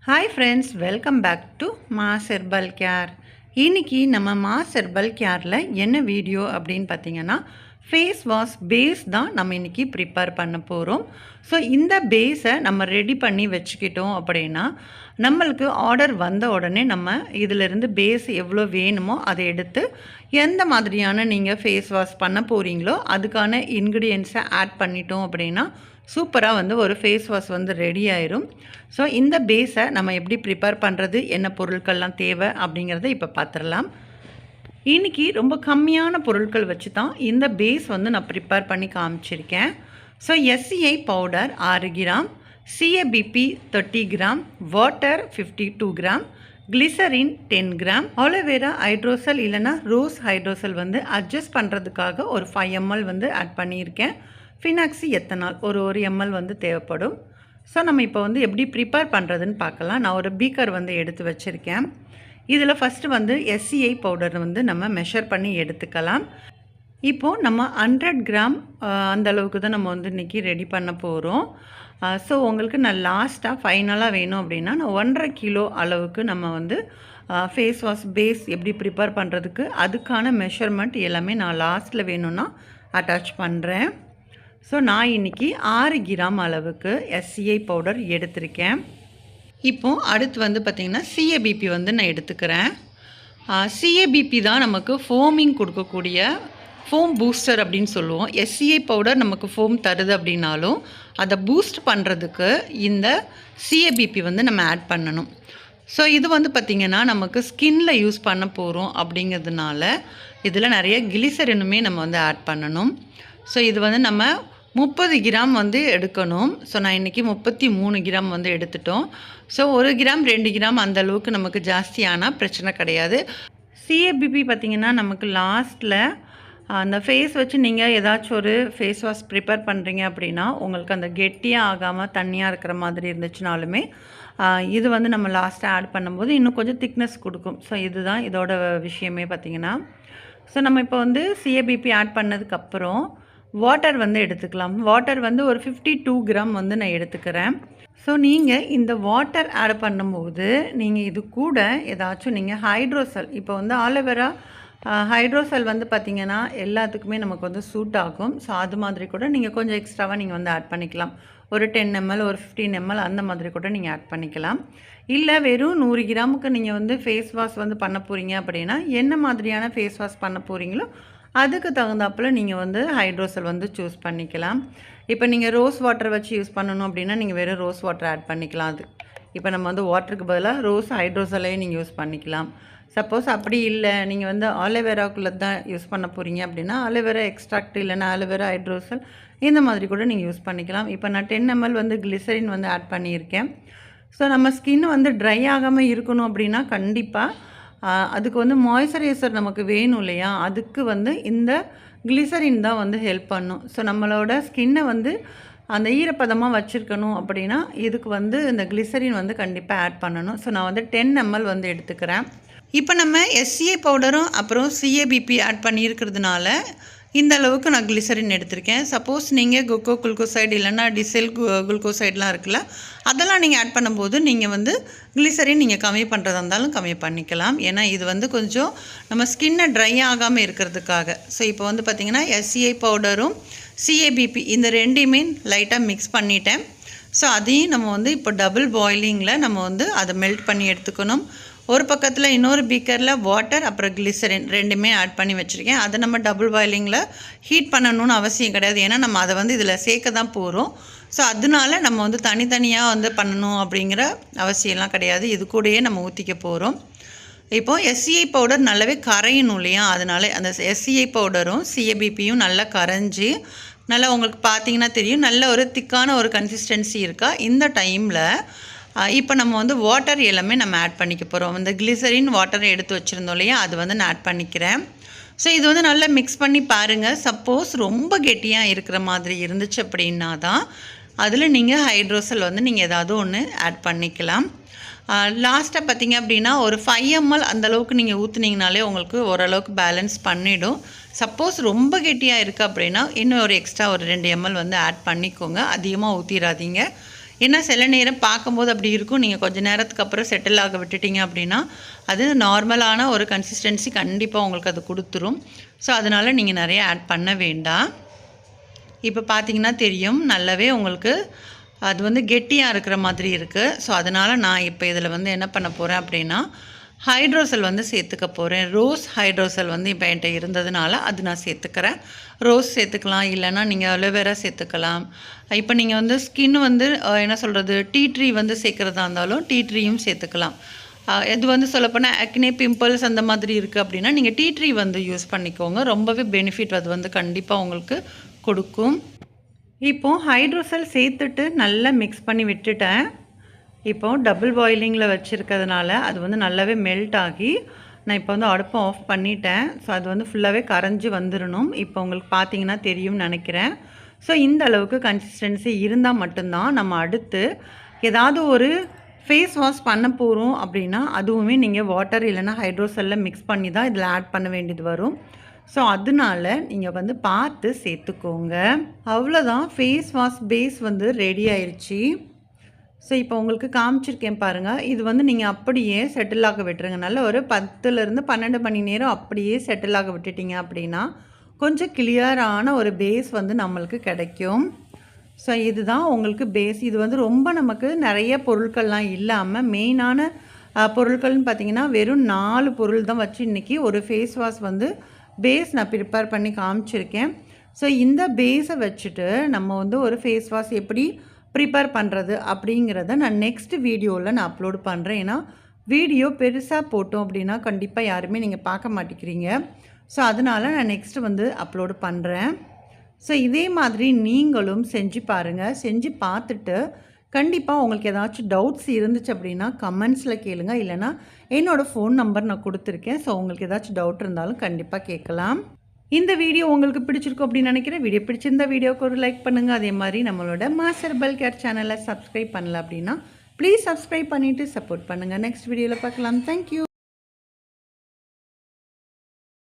Hi friends, welcome back to Mass Herbal Care. இன்றைக்கி நம்ம mass herbal கேரில் என்ன video அப்படின்னு பார்த்தீங்கன்னா, ஃபேஸ் வாஷ் பேஸ் தான் நம்ம இன்றைக்கி ப்ரிப்பேர் பண்ண போகிறோம். ஸோ இந்த பேஸை நம்ம ரெடி பண்ணி வச்சுக்கிட்டோம் அப்படின்னா, நம்மளுக்கு ஆர்டர் வந்த உடனே நம்ம இதிலிருந்து பேஸ் எவ்வளோ வேணுமோ அதை எடுத்து எந்த மாதிரியான நீங்கள் ஃபேஸ் வாஷ் பண்ண போகிறீங்களோ அதுக்கான இன்க்ரீடியன்ஸை ஆட் பண்ணிட்டோம் அப்படின்னா சூப்பராக ஒரு ஃபேஸ் வாஷ் ரெடி ஆயிரும். ஸோ இந்த பேஸை நம்ம எப்படி ப்ரிப்பேர் பண்ணுறது, என்ன பொருட்கள்லாம் தேவை அப்படிங்கிறத இப்போ பார்த்துடலாம். இன்றைக்கி ரொம்ப கம்மியான பொருட்கள் வச்சு தான் இந்த பேஸ் நான் ப்ரிப்பேர் பண்ணி காமிச்சிருக்கேன். So SCI powder 6 gram, CABP 30 gram, water 52 gram, glycerin 10 gram, aloe vera hydrosol இல்லைனா ரோஸ் ஹைட்ரோசல் அட்ஜஸ்ட் பண்ணுறதுக்காக ஒரு 5 ml ஆட் பண்ணியிருக்கேன். ஃபினாக்ஸி எத்தனால் ஒரு ml தேவைப்படும். ஸோ நம்ம இப்போ எப்படி ப்ரிப்பேர் பண்ணுறதுன்னு பார்க்கலாம். நான் ஒரு பீக்கர் எடுத்து வச்சுருக்கேன். இதில் ஃபஸ்ட்டு SCI பவுடர் நம்ம மெஷர் பண்ணி எடுத்துக்கலாம். இப்போது நம்ம 100 கிராம் அந்த அளவுக்கு தான் நம்ம இன்றைக்கி ரெடி பண்ண போகிறோம். ஸோ உங்களுக்கு நான் லாஸ்ட்டாக ஃபைனலாக வேணும் அப்படின்னா நான் 1.5 கிலோ அளவுக்கு நம்ம ஃபேஸ் வாஷ் பேஸ் எப்படி ப்ரிப்பேர் பண்ணுறதுக்கு அதுக்கான மெஷர்மெண்ட் எல்லாமே நான் லாஸ்ட்டில் வேணும்னா அட்டாச் பண்ணுறேன். ஸோ நான் இன்றைக்கி 6 கிராம் அளவுக்கு SCI பவுடர் எடுத்திருக்கேன். இப்போது அடுத்து பார்த்திங்கன்னா CABP நான் எடுத்துக்கிறேன். CABP தான் நமக்கு ஃபோமிங் கொடுக்கக்கூடிய ஃபோம் பூஸ்டர் அப்படின்னு சொல்லுவோம். SCI பவுடர் நமக்கு ஃபோம் தருது அப்படின்னாலும் அதை பூஸ்ட் பண்ணுறதுக்கு இந்த CABP நம்ம ஆட் பண்ணணும். ஸோ இது பார்த்திங்கன்னா நமக்கு ஸ்கின்னில் யூஸ் பண்ண போகிறோம் அப்படிங்கிறதுனால இதில் நிறைய கிளிசரினுமே நம்ம ஆட் பண்ணணும். ஸோ இது நம்ம 30 கிராம் எடுக்கணும். ஸோ நான் இன்றைக்கி 33 கிராம் எடுத்துட்டோம். ஸோ 1 கிராம் 2 கிராம் அந்த அளவுக்கு நமக்கு ஜாஸ்தியானால் பிரச்சனை கிடையாது. CABP பார்த்திங்கன்னா நமக்கு லாஸ்ட்டில் அந்த ஃபேஸ் வச்சு நீங்கள் ஏதாச்சும் ஒரு ஃபேஸ் வாஷ் ப்ரிப்பேர் பண்ணுறீங்க அப்படின்னா உங்களுக்கு அந்த கெட்டியாக ஆகாமல் தண்ணியாக இருக்கிற மாதிரி இருந்துச்சுனாலுமே இது நம்ம லாஸ்ட்டாக ஆட் பண்ணும்போது இன்னும் கொஞ்சம் திக்னஸ் கொடுக்கும். ஸோ இதுதான் இதோட விஷயமே பார்த்திங்கன்னா. ஸோ நம்ம இப்போ CABP ஆட் பண்ணதுக்கப்புறம் வாட்டர் எடுத்துக்கலாம். வாட்டர் ஒரு 52 கிராம் நான் எடுத்துக்கிறேன். ஸோ நீங்கள் இந்த வாட்டர் ஆட் பண்ணும்போது நீங்கள் இது கூட ஏதாச்சும் நீங்கள் ஹைட்ரோசல் இப்போ ஆலோவேரா ஹைட்ரோசல் பார்த்திங்கன்னா எல்லாத்துக்குமே நமக்கு சூட் ஆகும். ஸோ அது மாதிரி கூட நீங்கள் கொஞ்சம் எக்ஸ்ட்ராவாக நீங்கள் ஆட் பண்ணிக்கலாம். ஒரு 10 ml ஒரு 15 ml அந்த மாதிரி கூட நீங்கள் ஆட் பண்ணிக்கலாம். இல்லை வெறும் 100 கிராமுக்கு நீங்கள் ஃபேஸ் வாஷ் பண்ண போகிறீங்க அப்படின்னா என்ன மாதிரியான ஃபேஸ் வாஷ் பண்ண போகிறீங்களோ அதுக்கு தகுந்தாப்பில் நீங்கள் ஹைட்ரோசல் சூஸ் பண்ணிக்கலாம். இப்போ நீங்கள் ரோஸ் வாட்டர் வச்சு யூஸ் பண்ணணும் அப்படின்னா நீங்கள் வெறும் ரோஸ் வாட்டர் ஆட் பண்ணிக்கலாம். அது இப்போ நம்ம வாட்டருக்கு பதிலாக ரோஸ் ஹைட்ரோசலையும் நீங்கள் யூஸ் பண்ணிக்கலாம். சப்போஸ் அப்படி இல்லை நீங்கள் ஆலோவேராக்குள்ளே தான் யூஸ் பண்ண போகிறீங்க அப்படின்னா ஆலோவேரா எக்ஸ்ட்ராக்ட் இல்லைன்னா ஆலோவேரா ஹைட்ரோசல் இந்த மாதிரி கூட நீங்கள் யூஸ் பண்ணிக்கலாம். இப்போ நான் 10 ml கிளிசரின் ஆட் பண்ணியிருக்கேன். ஸோ நம்ம ஸ்கின் ட்ரை ஆகாமல் இருக்கணும் அப்படின்னா கண்டிப்பாக அதுக்கு மாய்ஸ்சரைசர் நமக்கு வேணும் இல்லையா, அதுக்கு இந்த கிளிசரின் தான் ஹெல்ப் பண்ணும். ஸோ நம்மளோட ஸ்கின்னை அந்த ஈரப்பதமாக வச்சுருக்கணும் அப்படின்னா இதுக்கு இந்த கிளிசரின் கண்டிப்பாக ஆட் பண்ணணும். ஸோ நான் 10 ml எடுத்துக்கிறேன். இப்போ நம்ம SCI பவுடரும் அப்புறம் CABP ஆட் பண்ணியிருக்கிறதுனால இந்த அளவுக்கு நான் கிளிசரின் எடுத்திருக்கேன். சப்போஸ் நீங்கள் கொக்கோ குளுக்கோசைடு இல்லைன்னா டிசெல் குளுக்கோசைட்லாம் இருக்குல்ல, அதெல்லாம் நீங்கள் ஆட் பண்ணும்போது நீங்கள் கிளிசரின் நீங்கள் கம்மி பண்ணுறதா இருந்தாலும் கம்மி பண்ணிக்கலாம். ஏன்னா இது கொஞ்சம் நம்ம ஸ்கின்னை ட்ரை ஆகாமல் இருக்கிறதுக்காக. ஸோ இப்போ பார்த்திங்கன்னா SCI பவுடரும் CABP இந்த ரெண்டையுமே லைட்டாக மிக்ஸ் பண்ணிட்டேன். ஸோ அதையும் நம்ம இப்போ டபுள் பாயிலிங்கில் நம்ம அதை மெல்ட் பண்ணி எடுத்துக்கணும். ஒரு பக்கத்தில் இன்னொரு பீக்கரில் வாட்டர் அப்புறம் கிளிசரின் ரெண்டுமே ஆட் பண்ணி வச்சுருக்கேன். அதை நம்ம டபுள் பாயிலிங்கில் ஹீட் பண்ணணும்னு அவசியம் கிடையாது. ஏன்னா நம்ம அதை இதில் சேர்க்க தான் போகிறோம். ஸோ அதனால நம்ம தனித்தனியாக பண்ணணும் அப்படிங்கிற அவசியம்லாம் கிடையாது. இது கூடயே நம்ம ஊற்றிக்க போகிறோம். இப்போது SCI பவுடர் நல்லாவே கரையணும் இல்லையா, அதனால அந்த SCI பவுடரும் CABPயும் நல்லா கரைஞ்சி நல்லா உங்களுக்கு பார்த்தீங்கன்னா தெரியும் நல்ல ஒரு திக்கான ஒரு கன்சிஸ்டன்சி இருக்கா. இந்த டைமில் இப்போ நம்ம வாட்டர் எல்லாமே நம்ம ஆட் பண்ணிக்க போகிறோம். கிளிசரின் வாட்டரை எடுத்து வச்சுருந்தோம் இல்லையா, அது நான் ஆட் பண்ணிக்கிறேன். ஸோ இது நல்லா மிக்ஸ் பண்ணி பாருங்கள். சப்போஸ் ரொம்ப கெட்டியாக இருக்கிற மாதிரி இருந்துச்சு அப்படின்னா தான் அதில் நீங்கள் ஹைட்ரோசல் நீங்கள் ஏதாவது ஒன்று ஆட் பண்ணிக்கலாம். லாஸ்ட்டாக பார்த்திங்க அப்படின்னா ஒரு 5 ml அந்தளவுக்கு நீங்கள் ஊற்றுனீங்கனாலே உங்களுக்கு ஓரளவுக்கு பேலன்ஸ் பண்ணிவிடும். சப்போஸ் ரொம்ப கெட்டியாக இருக்குது அப்படின்னா இன்னும் ஒரு எக்ஸ்ட்ரா ஒரு 2 ml ஆட் பண்ணிக்கோங்க. அதிகமாக ஊற்றிடாதீங்க. ஏன்னா சில நேரம் பார்க்கும்போது அப்படி இருக்கும். நீங்கள் கொஞ்சம் நேரத்துக்கு அப்புறம் செட்டில் ஆக விட்டுட்டீங்க அப்படின்னா அது நார்மலான ஒரு கன்சிஸ்டன்சி கண்டிப்பாக உங்களுக்கு அது கொடுத்துரும். ஸோ அதனால் நீங்கள் நிறைய ஆட் பண்ண வேண்டாம். இப்போ பார்த்தீங்கன்னா தெரியும், நல்லாவே உங்களுக்கு அது வந்து கெட்டியாக இருக்கிற மாதிரி இருக்குது. ஸோ அதனால் நான் இப்போ இதில் வந்து என்ன பண்ண போகிறேன் அப்படின்னா ஹைட்ரோசல் வந்து சேர்த்துக்க போகிறேன். ரோஸ் ஹைட்ரோசல் வந்து இப்போ என்கிட்ட இருந்ததுனால அது நான் சேர்த்துக்கிறேன். ரோஸ் சேர்த்துக்கலாம், இல்லைனா நீங்கள் அலோவேரா சேர்த்துக்கலாம். இப்போ நீங்கள் வந்து ஸ்கின் வந்து என்ன சொல்கிறது, டீ ட்ரீ வந்து சேர்க்குறதா இருந்தாலும் டீ ட்ரீயும் சேர்த்துக்கலாம். இது வந்து சொல்லப்போனால் ஆக்னே பிம்பிள்ஸ் அந்த மாதிரி இருக்குது அப்படின்னா நீங்கள் டீ ட்ரீ வந்து யூஸ் பண்ணிக்கோங்க. ரொம்பவே பெனிஃபிட் அது வந்து கண்டிப்பாக உங்களுக்கு கொடுக்கும். இப்போது ஹைட்ரோசல் சேர்த்துட்டு நல்லா மிக்ஸ் பண்ணி விட்டுட்டேன். இப்போது டபுள் பாயிலிங்கில் வச்சுருக்கிறதுனால அது வந்து நல்லாவே மெல்ட் ஆகி நான் இப்போ வந்து அடுப்பை ஆஃப் பண்ணிட்டேன். ஸோ அது வந்து ஃபுல்லாகவே கரைஞ்சி வந்துடணும். இப்போ உங்களுக்கு பார்த்தீங்கன்னா தெரியும்னு நினைக்கிறேன். ஸோ இந்த அளவுக்கு கன்சிஸ்டன்சி இருந்தால் மட்டும்தான் நம்ம அடுத்து ஏதாவது ஒரு ஃபேஸ் வாஷ் பண்ண போகிறோம் அப்படின்னா அதுவுமே நீங்கள் வாட்டர் இல்லைன்னா ஹைட்ரோசலில் மிக்ஸ் பண்ணி தான் இதில் ஆட் பண்ண வேண்டியது வரும். ஸோ அதனால நீங்கள் வந்து பார்த்து சேர்த்துக்கோங்க. அவ்வளோதான், ஃபேஸ் வாஷ் பேஸ் வந்து ரெடி ஆயிடுச்சு. ஸோ இப்போ உங்களுக்கு காமிச்சிருக்கேன் பாருங்கள். இது வந்து நீங்கள் அப்படியே செட்டில் ஆக விட்டுருங்க. நல்ல ஒரு 10லேருந்து 12 மணி நேரம் அப்படியே செட்டில் ஆக விட்டுட்டிங்க அப்படின்னா கொஞ்சம் கிளியரான ஒரு பேஸ் வந்து நம்மளுக்கு கிடைக்கும். ஸோ இதுதான் உங்களுக்கு பேஸ். இது வந்து ரொம்ப நமக்கு நிறைய பொருட்கள்லாம் இல்லாமல் மெயினான பொருட்கள்னு பார்த்திங்கன்னா வெறும் 4 பொருள் தான் வச்சு இன்றைக்கி ஒரு ஃபேஸ் வாஷ் வந்து பேஸ் நான் ப்ரிப்பேர் பண்ணி காமிச்சிருக்கேன். ஸோ இந்த பேஸை வச்சுட்டு நம்ம வந்து ஒரு ஃபேஸ் வாஷ் எப்படி ப்ரிப்பேர் பண்ணுறது அப்படிங்கிறத நான் நெக்ஸ்ட் வீடியோவில் நான் அப்லோட் பண்ணுறேன். ஏன்னா வீடியோ பெருசாக போட்டோம் அப்படின்னா கண்டிப்பாக யாருமே நீங்கள் பார்க்க மாட்டேங்கிறீங்க. ஸோ அதனால் நான் நெக்ஸ்ட்டு வந்து அப்லோடு பண்ணுறேன். ஸோ இதே மாதிரி நீங்களும் செஞ்சு பாருங்கள். செஞ்சு பார்த்துட்டு கண்டிப்பாக உங்களுக்கு ஏதாச்சும் டவுட்ஸ் இருந்துச்சு அப்படின்னா கமெண்ட்ஸில் கேளுங்க. இல்லைனா என்னோடய ஃபோன் நம்பர் நான் கொடுத்துருக்கேன். ஸோ உங்களுக்கு ஏதாச்சும் டவுட் இருந்தாலும் கண்டிப்பாக கேட்கலாம். இந்த வீடியோ உங்களுக்கு பிடிச்சிருக்கும் அப்படின்னு நினைக்கிறேன். வீடியோ பிடிச்சிருந்த வீடியோக்கு ஒரு லைக் பண்ணுங்கள். அதே மாதிரி நம்மளோட மாஸ் ஹெர்பல் கேர் சேனலை சப்ஸ்கிரைப் பண்ணல அப்படின்னா ப்ளீஸ் சப்ஸ்கிரைப் பண்ணிவிட்டு சப்போர்ட் பண்ணுங்கள். நெக்ஸ்ட் வீடியோவில் பார்க்கலாம். தேங்க்யூ.